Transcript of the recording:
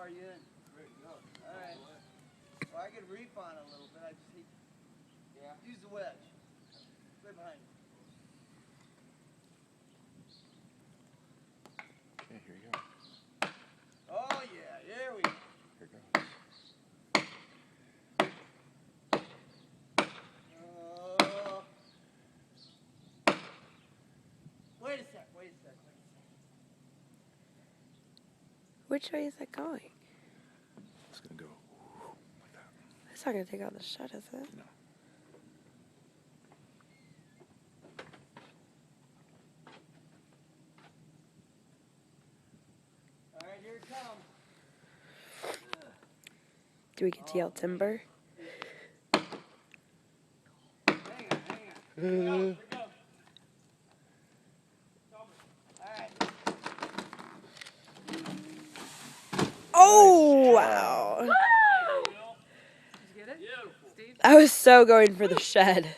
far you in? Ready to go. All right. Well, I could reef on it a little bit. I just hate. Yeah. Use the wedge. Right behind you. Okay, here you go. Oh yeah, there we go. Here goes. Wait a sec. Which way is that going? It's gonna go like that. That's not gonna take out the shot, is it? No. All right, here it comes. Do we get to yell timber? Hang on. Here we go. All right. Oh, wow. Did you get it? Beautiful. Steve? I was so going for the shed.